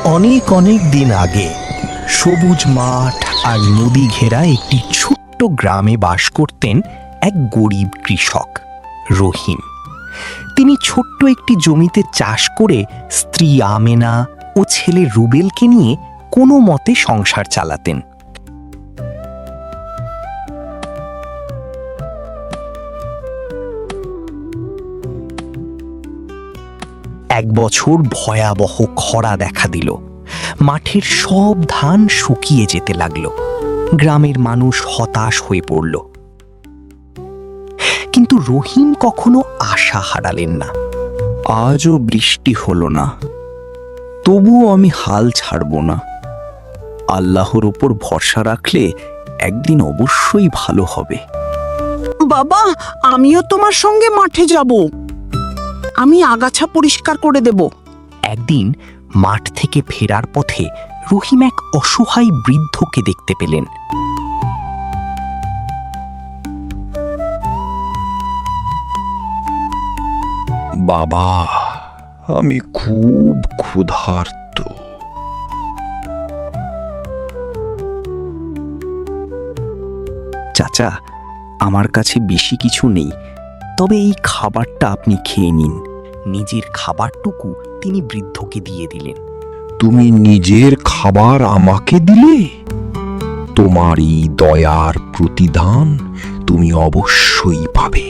অনেক অনেক দিন আগে সবুজ মাঠ আর নদী ঘেরা একটি ছোট্ট গ্রামে বাস করতেন এক গরিব কৃষক রহিম। তিনি ছোট্ট একটি জমিতে চাষ করে স্ত্রী আমেনা ও ছেলে রুবেলকে নিয়ে কোনো মতে সংসার চালাতেন। এক বছর ভয়াবহ খরা দেখা দিল। মাঠের সব ধান শুকিয়ে যেতে লাগলো। গ্রামের মানুষ হতাশ হয়ে পড়ল। কিন্তু রহিম কখনো আশা হারালেন না। আজও বৃষ্টি হলো না, তবুও আমি হাল ছাড়ব না। আল্লাহর ওপর ভরসা রাখলে একদিন অবশ্যই ভালো হবে। বাবা, আমিও তোমার সঙ্গে মাঠে যাব। আমি আগাছা পরিষ্কার করে দেব। একদিন মাঠ থেকে ফেরার পথে রহিম এক অসহায় বৃদ্ধকে দেখতে পেলেন। বাবা, আমি খুব ক্ষুধার্ত। চাচা, আমার কাছে বেশি কিছু নেই, তবে এই খাবারটা আপনি খেয়ে নিন। নিজের খাবারটুকু তিনি বৃদ্ধকে দিয়ে দিলেন। তুমি নিজের খাবার আমাকে দিলে? তোমার এই দয়ার প্রতিদান তুমি অবশ্যই পাবে।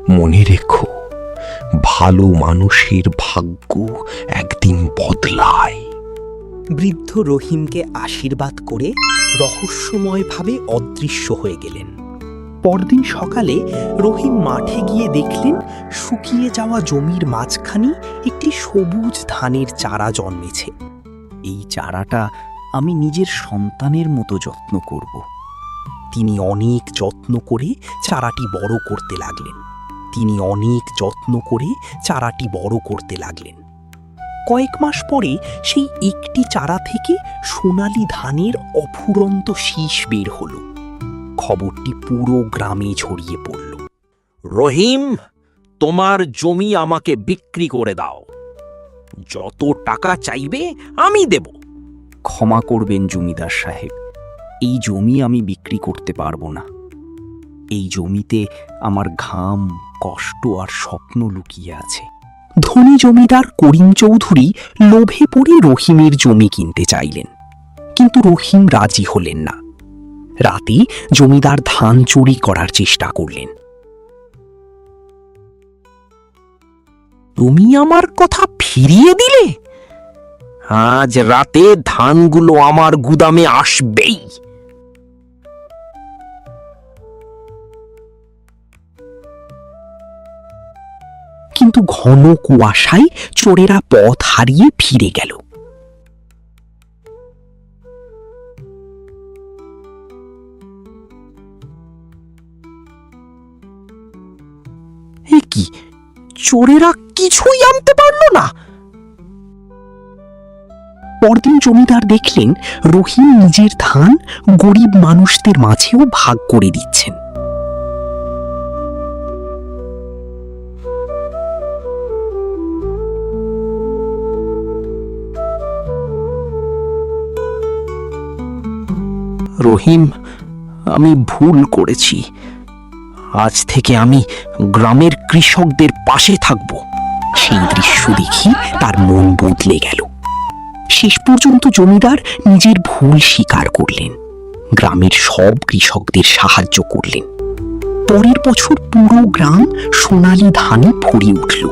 মনে রেখো, ভালো মানুষের ভাগ্য একদিন বদলায়। বৃদ্ধ রহিমকে আশীর্বাদ করে রহস্যময়ভাবে অদৃশ্য হয়ে গেলেন। পরদিন সকালে রহিম মাঠে গিয়ে দেখলেন শুকিয়ে যাওয়া জমির মাঝখানে একটি সবুজ ধানের চারা জন্মেছে। এই চারাটা আমি নিজের সন্তানের মতো যত্ন করব। তিনি অনেক যত্ন করে চারাটি বড় করতে লাগলেন। কয়েক মাস পরে সেই একটি চারা থেকে সোনালী ধানের অফুরন্ত শীষ বের হলো। খবরটি পুরো গ্রামে ছড়িয়ে পড়ল। রহিম, তোমার জমি আমাকে বিক্রি করে দাও। যত টাকা চাইবে আমি দেব। ক্ষমা করবেন জমিদার সাহেব, এই জমি আমি বিক্রি করতে পারবো না। এই জমিতে আমার ঘাম, কষ্ট আর স্বপ্ন লুকিয়ে আছে। ধনী জমিদার করিম চৌধুরী লোভে পড়ে রহিমের জমি কিনতে চাইলেন, কিন্তু রহিম রাজি হলেন না। রাতে জমিদার ধান চুরি করার চেষ্টা করলেন। তুমি আমার কথা ফিরিয়ে দিলে? আজ রাতে ধানগুলো আমার গুদামে আসবেই। কিন্তু ঘন কুয়াশায় চোরেরা পথ হারিয়ে ফিরে গেল। এ কি, চোরেরা কিছুই আনতে পারল না। পরদিন জমিদার দেখলেন রহিম নিজের ধান গরিব মানুষদের মাঝেও ভাগ করে দিচ্ছেন। রহিম, আমি ভুল করেছি। আজ থেকে আমি গ্রামের কৃষকদের পাশে থাকব। সেই দৃশ্য দেখি তার মন বদলে গেল। শেষ পর্যন্ত জমিদার নিজের ভুল স্বীকার করলেন, গ্রামের সব কৃষকদের সাহায্য করলেন। পরের বছর পুরো গ্রাম সোনালী ধানে ভরে উঠল।